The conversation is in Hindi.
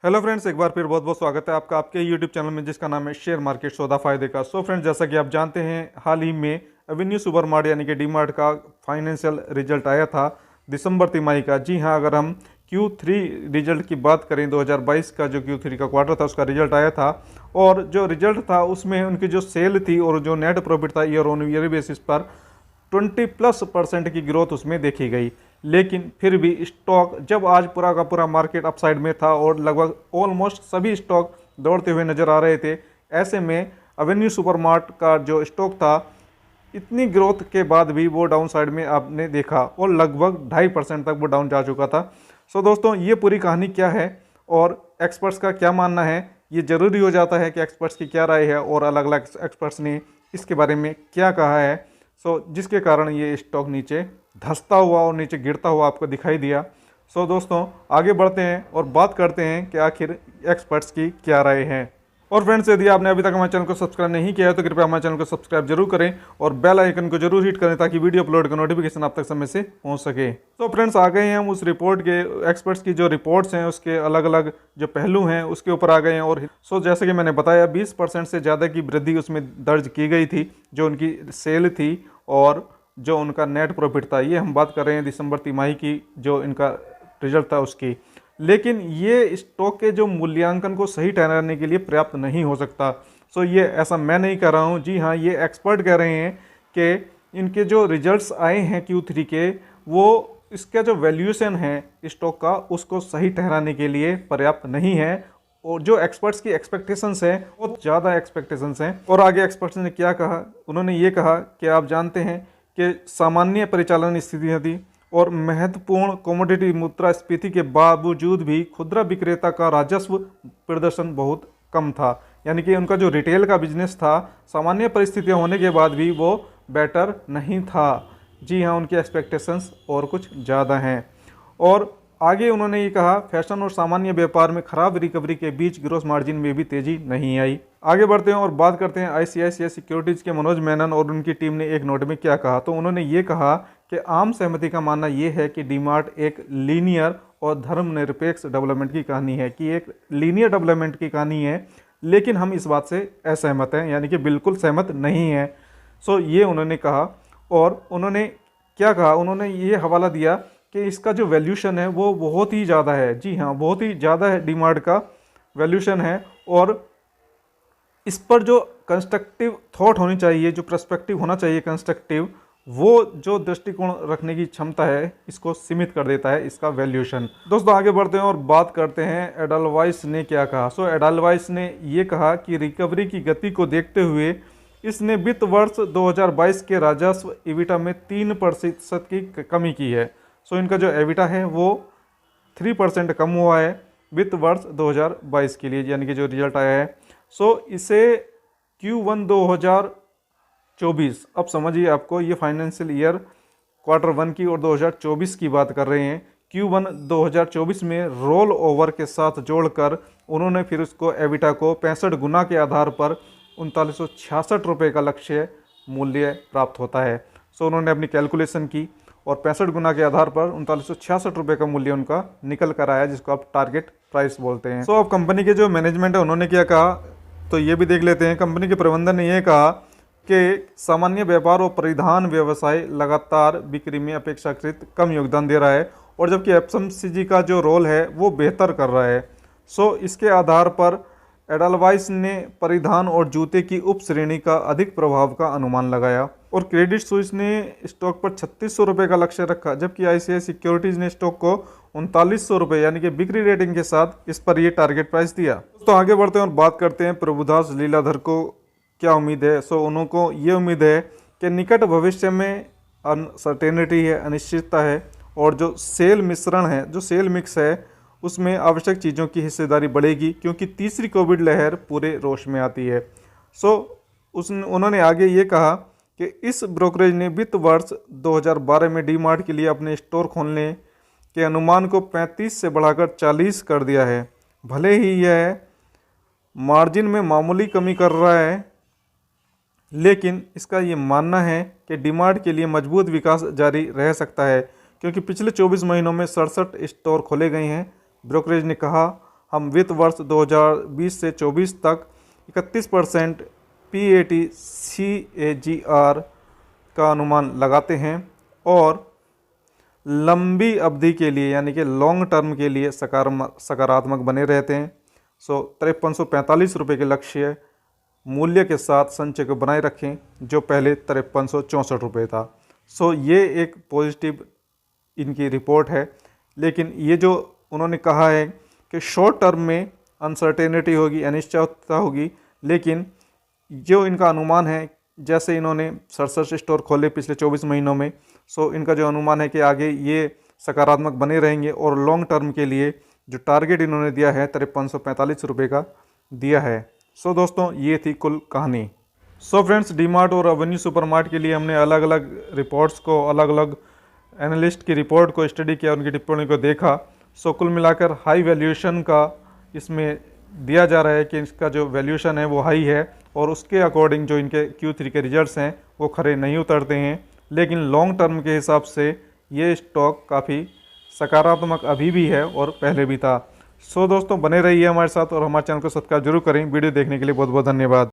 हेलो फ्रेंड्स, एक बार फिर बहुत बहुत स्वागत है आपका आपके यूट्यूब चैनल में जिसका नाम है शेयर मार्केट सौदा फायदे का। सो फ्रेंड्स, जैसा कि आप जानते हैं, हाल ही में एवेन्यू सुपरमार्ट यानी कि डीमार्ट का फाइनेंशियल रिजल्ट आया था दिसंबर तिमाही का। जी हाँ, अगर हम Q3 रिजल्ट की बात करें, 2022 का जो Q3 का क्वार्टर था उसका रिजल्ट आया था। और जो रिजल्ट था उसमें उनकी जो सेल थी और जो नेट प्रॉफिट था ईयर ऑन ईयर बेसिस पर 20+% की ग्रोथ उसमें देखी गई। लेकिन फिर भी स्टॉक जब आज पूरा का पूरा मार्केट अपसाइड में था और लगभग ऑलमोस्ट सभी स्टॉक दौड़ते हुए नजर आ रहे थे, ऐसे में एवेन्यू सुपरमार्ट का जो स्टॉक था, इतनी ग्रोथ के बाद भी वो डाउन साइड में आपने देखा और लगभग 2.5% तक वो डाउन जा चुका था। सो दोस्तों, ये पूरी कहानी क्या है और एक्सपर्ट्स का क्या मानना है, ये ज़रूरी हो जाता है कि एक्सपर्ट्स की क्या राय है और अलग अलग एक्सपर्ट्स ने इसके बारे में क्या कहा है। जिसके कारण ये स्टॉक नीचे धंसता हुआ और नीचे गिरता हुआ आपको दिखाई दिया। दोस्तों, आगे बढ़ते हैं और बात करते हैं कि आखिर एक्सपर्ट्स की क्या राय है। और फ्रेंड्स, यदि आपने अभी तक हमारे चैनल को सब्सक्राइब नहीं किया है तो कृपया हमारे चैनल को सब्सक्राइब जरूर करें और बेल आइकन को जरूर हिट करें ताकि वीडियो अपलोड का नोटिफिकेशन आप तक समय से पहुंच सके। तो फ्रेंड्स, आ गए हैं हम उस रिपोर्ट के, एक्सपर्ट्स की जो रिपोर्ट्स हैं उसके अलग अलग जो पहलू हैं उसके ऊपर आ गए हैं। और जैसे कि मैंने बताया, 20% से ज़्यादा की वृद्धि उसमें दर्ज की गई थी, जो उनकी सेल थी और जो उनका नेट प्रॉफिट था। ये हम बात कर रहे हैं दिसंबर तिमाही की जो इनका रिजल्ट था उसकी। लेकिन ये स्टॉक के जो मूल्यांकन को सही ठहराने के लिए पर्याप्त नहीं हो सकता। ये ऐसा मैं नहीं कह रहा हूँ, जी हाँ, ये एक्सपर्ट कह रहे हैं कि इनके जो रिजल्ट्स आए हैं Q3 के, वो इसका जो वैल्यूएशन है स्टॉक का उसको सही ठहराने के लिए पर्याप्त नहीं है। और जो एक्सपर्ट्स की एक्सपेक्टेशंस हैं बहुत ज़्यादा एक्सपेक्टेशंस हैं। और आगे एक्सपर्ट्स ने क्या कहा, उन्होंने ये कहा कि आप जानते हैं कि सामान्य परिचालन स्थितियाँ थी और महत्वपूर्ण कमोडिटी मुद्रास्फीति के बावजूद भी खुदरा विक्रेता का राजस्व प्रदर्शन बहुत कम था। यानी कि उनका जो रिटेल का बिजनेस था, सामान्य परिस्थितियां होने के बाद भी वो बेटर नहीं था। जी हाँ, उनकी एक्सपेक्टेशंस और कुछ ज़्यादा हैं। और आगे उन्होंने ये कहा, फैशन और सामान्य व्यापार में खराब रिकवरी के बीच ग्रोस मार्जिन में भी तेजी नहीं आई। आगे बढ़ते हैं और बात करते हैं ICICI सिक्योरिटीज के मनोज मेनन और उनकी टीम ने एक नोट में क्या कहा। तो उन्होंने ये कहा कि आम सहमति का मानना यह है कि डीमार्ट एक लीनियर और धर्मनिरपेक्ष डेवलपमेंट की कहानी है, कि एक लीनियर डेवलपमेंट की कहानी है। लेकिन हम इस बात से असहमत हैं, यानी कि बिल्कुल सहमत नहीं है। ये उन्होंने कहा। और उन्होंने क्या कहा, उन्होंने ये हवाला दिया कि इसका जो वैल्यूशन है वो बहुत ही ज़्यादा है। जी हाँ, बहुत ही ज़्यादा है डीमार्ट का वैल्यूशन है। और इस पर जो कंस्ट्रक्टिव थॉट होनी चाहिए, जो पर्सपेक्टिव होना चाहिए कंस्ट्रक्टिव, वो जो दृष्टिकोण रखने की क्षमता है, इसको सीमित कर देता है इसका वैल्यूशन। दोस्तों, आगे बढ़ते हैं और बात करते हैं एडलवाइस ने क्या कहा। एडलवाइस ने ये कहा कि रिकवरी की गति को देखते हुए इसने वित्त वर्ष 2022 के राजस्व एबिटा में 3% की कमी की है। इनका जो एबिटा है वो 3% कम हुआ है वित्त वर्ष 2022 के लिए, यानी कि जो रिजल्ट आया है। इसे Q1 2024, अब समझिए, आपको ये फाइनेंशियल ईयर Q1 की और 2024 की बात कर रहे हैं। Q1 2024 में रोल ओवर के साथ जोड़कर उन्होंने फिर उसको एबिटा को 65 गुना के आधार पर 3966 रुपये का लक्ष्य मूल्य प्राप्त होता है। उन्होंने अपनी कैलकुलेशन की और 65 गुना के आधार पर 3966 रुपये का मूल्य उनका निकल कर आया, जिसको आप टारगेट प्राइस बोलते हैं। अब कंपनी के जो मैनेजमेंट है उन्होंने क्या कहा, तो ये भी देख लेते हैं। कंपनी के प्रबंधन ने यह कहा कि सामान्य व्यापार और परिधान व्यवसाय लगातार बिक्री में अपेक्षाकृत कम योगदान दे रहा है, और जबकि FMCG का जो रोल है वो बेहतर कर रहा है। इसके आधार पर एडलवाइस ने परिधान और जूते की उप श्रेणी का अधिक प्रभाव का अनुमान लगाया। और क्रेडिट स्विस ने स्टॉक पर 3600 रुपये का लक्ष्य रखा, जबकि ICICI सिक्योरिटीज ने स्टॉक को 3900 रुपये यानी कि बिक्री रेटिंग के साथ इस पर ये टारगेट प्राइस दिया। तो आगे बढ़ते हैं और बात करते हैं प्रभुदास लीलाधर को क्या उम्मीद है। उनको ये उम्मीद है कि निकट भविष्य में अनसर्टेनिटी है, अनिश्चितता है, और जो सेल मिश्रण है, जो सेल मिक्स है, उसमें आवश्यक चीज़ों की हिस्सेदारी बढ़ेगी, क्योंकि तीसरी कोविड लहर पूरे रोश में आती है। उन्होंने आगे ये कहा कि इस ब्रोकरेज ने वित्त वर्ष 2012 में डीमार्ट के लिए अपने स्टोर खोलने के अनुमान को 35 से बढ़ाकर 40 कर दिया है। भले ही यह मार्जिन में मामूली कमी कर रहा है, लेकिन इसका ये मानना है कि डीमार्ट के लिए मजबूत विकास जारी रह सकता है, क्योंकि पिछले 24 महीनों में 67 स्टोर खोले गए हैं। ब्रोकरेज ने कहा, हम वित्त वर्ष 2020 से 24 तक 31% PAT CAGR का अनुमान लगाते हैं और लंबी अवधि के लिए यानी कि लॉन्ग टर्म के लिए सकारात्मक बने रहते हैं। 5345 रुपये के लक्ष्य मूल्य के साथ संचय को बनाए रखें, जो पहले 5364 रुपये था। ये एक पॉजिटिव इनकी रिपोर्ट है। लेकिन ये जो उन्होंने कहा है कि शॉर्ट टर्म में अनसर्टेनिटी होगी, अनिश्चितता होगी, लेकिन जो इनका अनुमान है, जैसे इन्होंने 67 स्टोर खोले पिछले 24 महीनों में, इनका जो अनुमान है कि आगे ये सकारात्मक बने रहेंगे और लॉन्ग टर्म के लिए जो टारगेट इन्होंने दिया है 5345 रुपये का दिया है। दोस्तों, ये थी कुल कहानी। फ्रेंड्स, डीमार्ट और एवेन्यू सुपरमार्ट के लिए हमने अलग अलग रिपोर्ट्स को, अलग अलग एनालिस्ट की रिपोर्ट को स्टडी किया, उनकी टिप्पणी को देखा। कुल मिलाकर हाई वैल्यूएशन का इसमें दिया जा रहा है कि इसका जो वैल्यूएशन है वो हाई है और उसके अकॉर्डिंग जो इनके Q3 के रिजल्ट्स हैं वो खरे नहीं उतरते हैं। लेकिन लॉन्ग टर्म के हिसाब से ये स्टॉक काफ़ी सकारात्मक अभी भी है और पहले भी था। दोस्तों, बने रहिए हमारे साथ और हमारे चैनल को सब्सक्राइब जरूर करें। वीडियो देखने के लिए बहुत बहुत धन्यवाद।